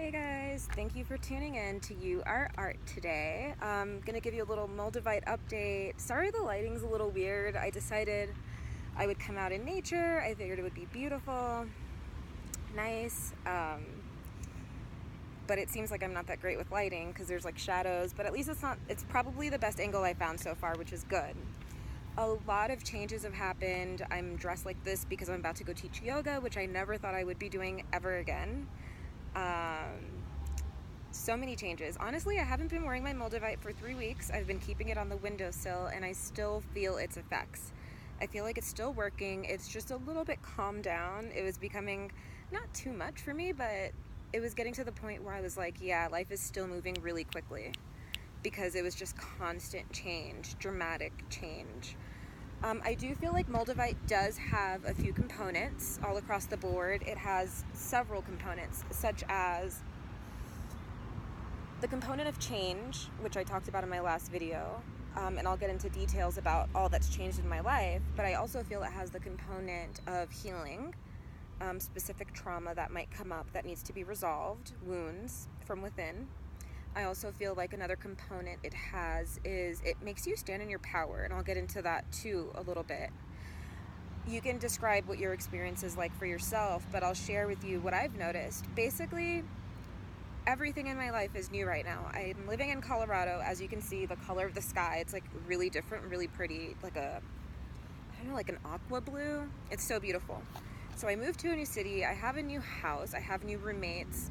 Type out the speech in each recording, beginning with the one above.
Hey guys, thank you for tuning in to You Are Art today. I'm gonna give you a little Moldavite update. Sorry the lighting's a little weird. I decided I would come out in nature. I figured it would be beautiful, nice, but it seems like I'm not that great with lighting because there's like shadows, but at least it's probably the best angle I found so far, which is good. A lot of changes have happened. I'm dressed like this because I'm about to go teach yoga, which I never thought I would be doing ever again. So many changes. Honestly, I haven't been wearing my Moldavite for 3 weeks. I've been keeping it on the windowsill and I still feel its effects. I feel like it's still working. It's just a little bit calmed down. It was becoming not too much for me, but it was getting to the point where I was like, yeah, life is still moving really quickly because it was just constant change, dramatic change. I do feel like Moldavite does have a few components all across the board. It has several components, such as the component of change, which I talked about in my last video, and I'll get into details about all that's changed in my life, but I also feel it has the component of healing, specific trauma that might come up that needs to be resolved, wounds from within. I also feel like another component it has is it makes you stand in your power, and I'll get into that too a little bit. You can describe what your experience is like for yourself, but I'll share with you what I've noticed. Basically, everything in my life is new right now. I'm living in Colorado. As you can see, the color of the sky, it's like really different, really pretty, like I don't know, like an aqua blue. It's so beautiful. So I moved to a new city. I have a new house. I have new roommates.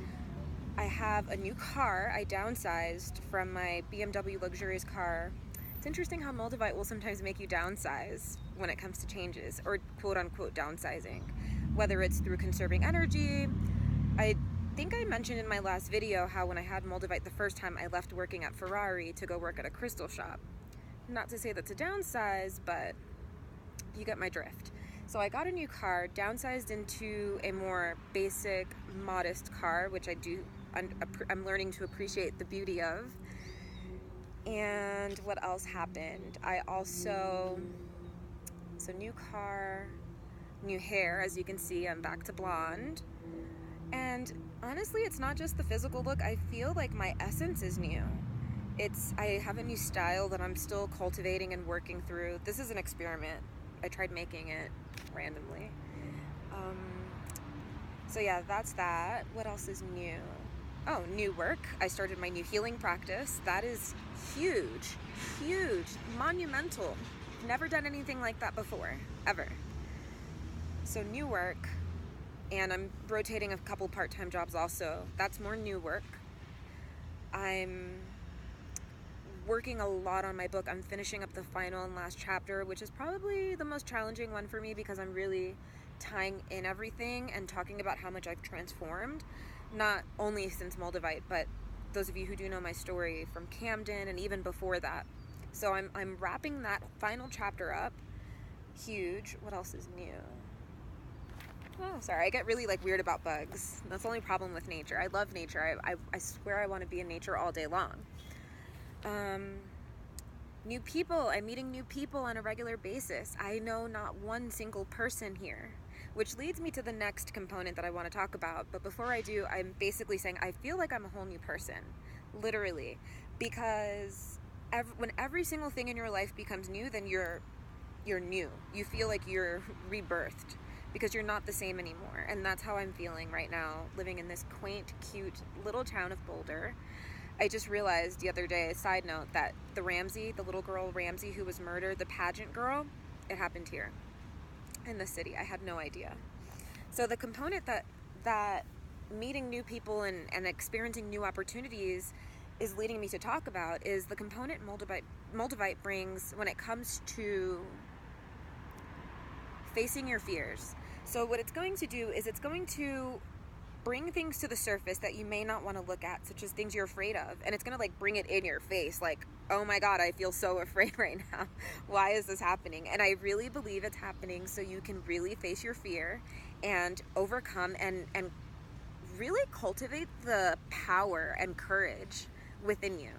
I have a new car. I downsized from my BMW luxurious car. It's interesting how Moldavite will sometimes make you downsize when it comes to changes, or quote unquote downsizing, whether it's through conserving energy. I think I mentioned in my last video how when I had Moldavite the first time, I left working at Ferrari to go work at a crystal shop. Not to say that's a downsize, but you get my drift. So I got a new car, downsized into a more basic, modest car, which I'm learning to appreciate the beauty of. And what else happened? So new car, new hair, as you can see, I'm back to blonde. And honestly, it's not just the physical look. I feel like my essence is new. I have a new style that I'm still cultivating and working through. This is an experiment. I tried making it randomly. So yeah, that's that. What else is new? Oh, new work. I started my new healing practice. That is huge, huge, monumental. Never done anything like that before, ever. So new work. And I'm rotating a couple part-time jobs also. That's more new work. I'm working a lot on my book. I'm finishing up the final and last chapter, which is probably the most challenging one for me because I'm really tying in everything and talking about how much I've transformed, not only since Moldavite, but those of you who do know my story from Camden and even before that. So I'm wrapping that final chapter up. Huge. What else is new? Oh, sorry. I get really weird about bugs. That's the only problem with nature. I love nature. I swear I want to be in nature all day long. New people. I'm meeting new people on a regular basis. I know not one single person here, which leads me to the next component that I want to talk about. But before I do, I'm basically saying I feel like I'm a whole new person, literally, because when every single thing in your life becomes new, then you're new. You feel like you're rebirthed because you're not the same anymore. And that's how I'm feeling right now, living in this quaint, cute little town of Boulder. I just realized the other day, side note, that the little girl Ramsey who was murdered, the pageant girl, it happened here in the city. I had no idea. So the component that meeting new people and experiencing new opportunities is leading me to talk about is the component Moldavite brings when it comes to facing your fears. So what it's going to do is it's going to bring things to the surface that you may not want to look at, such as things you're afraid of. And it's going to bring it in your face, oh my God, I feel so afraid right now. Why is this happening? And I really believe it's happening so you can really face your fear and overcome and really cultivate the power and courage within you.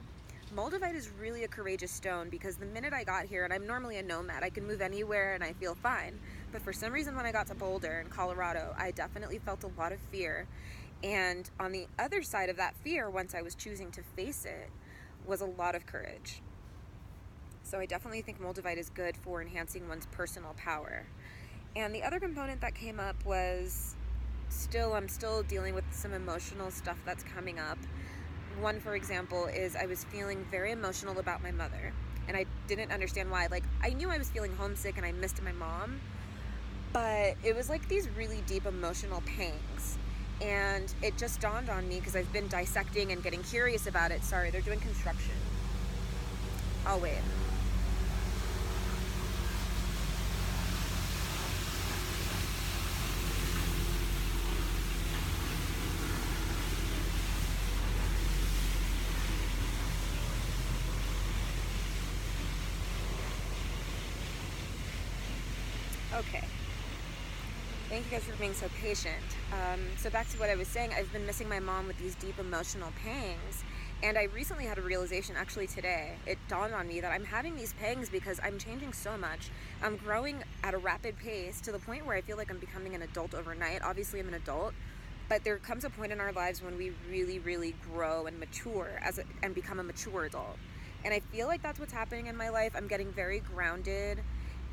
Moldavite is really a courageous stone because the minute I got here, and I'm normally a nomad, I can move anywhere and I feel fine. But for some reason, when I got to Boulder in Colorado, I definitely felt a lot of fear. And on the other side of that fear, once I was choosing to face it, was a lot of courage. So I definitely think Moldavite is good for enhancing one's personal power. And the other component that came up was I'm still dealing with some emotional stuff that's coming up. One, for example, is I was feeling very emotional about my mother, and I didn't understand why. Like, I knew I was feeling homesick and I missed my mom, but it was like these really deep emotional pangs. And it just dawned on me, because I've been dissecting and getting curious about it. Sorry, they're doing construction. I'll wait. Okay. Thank you guys for being so patient. So back to what I was saying, I've been missing my mom with these deep emotional pangs. And I recently had a realization, actually today. It dawned on me that I'm having these pangs because I'm changing so much. I'm growing at a rapid pace to the point where I feel like I'm becoming an adult overnight. Obviously, I'm an adult, but there comes a point in our lives when we really, really grow and mature and become a mature adult. And I feel like that's what's happening in my life. I'm getting very grounded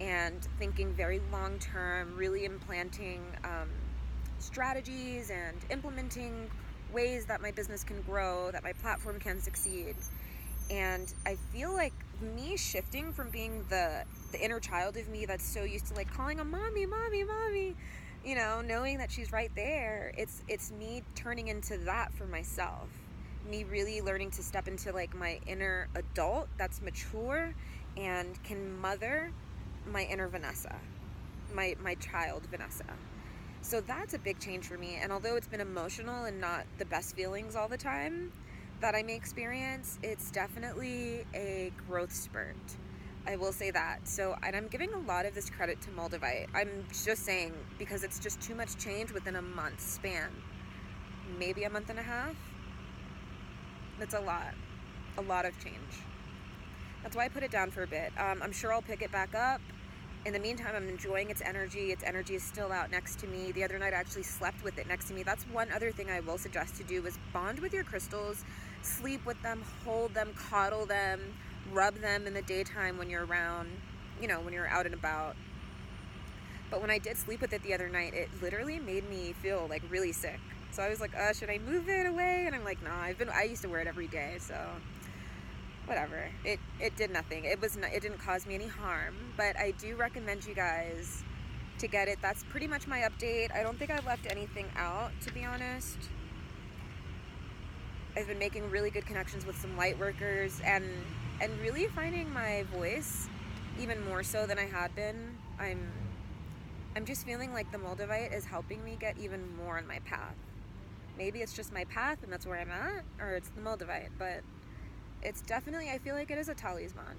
and thinking very long term, really implanting strategies and implementing ways that my business can grow, that my platform can succeed. And I feel like me shifting from being the inner child of me that's so used to like calling a mommy, mommy, mommy, you know, knowing that she's right there, it's me turning into that for myself. Me really learning to step into like my inner adult that's mature and can mother my inner Vanessa, my child Vanessa. So that's a big change for me. And although it's been emotional and not the best feelings all the time that I may experience, it's definitely a growth spurt. I will say that. So, and I'm giving a lot of this credit to Moldavite. I'm just saying, because it's just too much change within a month span. Maybe a month and a half. That's a lot of change. That's why I put it down for a bit. I'm sure I'll pick it back up. In the meantime, I'm enjoying its energy. Its energy is still out next to me. The other night, I actually slept with it next to me. That's one other thing I will suggest to do, is bond with your crystals, sleep with them, hold them, coddle them, rub them in the daytime when you're around, you know, when you're out and about. But when I did sleep with it the other night, it literally made me feel like really sick. So I was like, should I move it away? And I'm like, nah, I used to wear it every day, so whatever. It did nothing. It didn't cause me any harm, but I do recommend you guys to get it. That's pretty much my update. I don't think I've left anything out, to be honest. I've been making really good connections with some light workers and really finding my voice even more so than I had been. I'm just feeling like the Moldavite is helping me get even more on my path. Maybe it's just my path and that's where I'm at, or it's the Moldavite, but it's definitely, I feel like it is a talisman.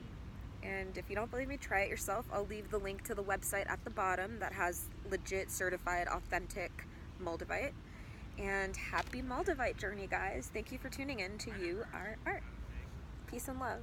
And if you don't believe me, try it yourself. I'll leave the link to the website at the bottom that has legit, certified, authentic Moldavite. And happy Moldavite journey, guys. Thank you for tuning in to You Are Art. Peace and love.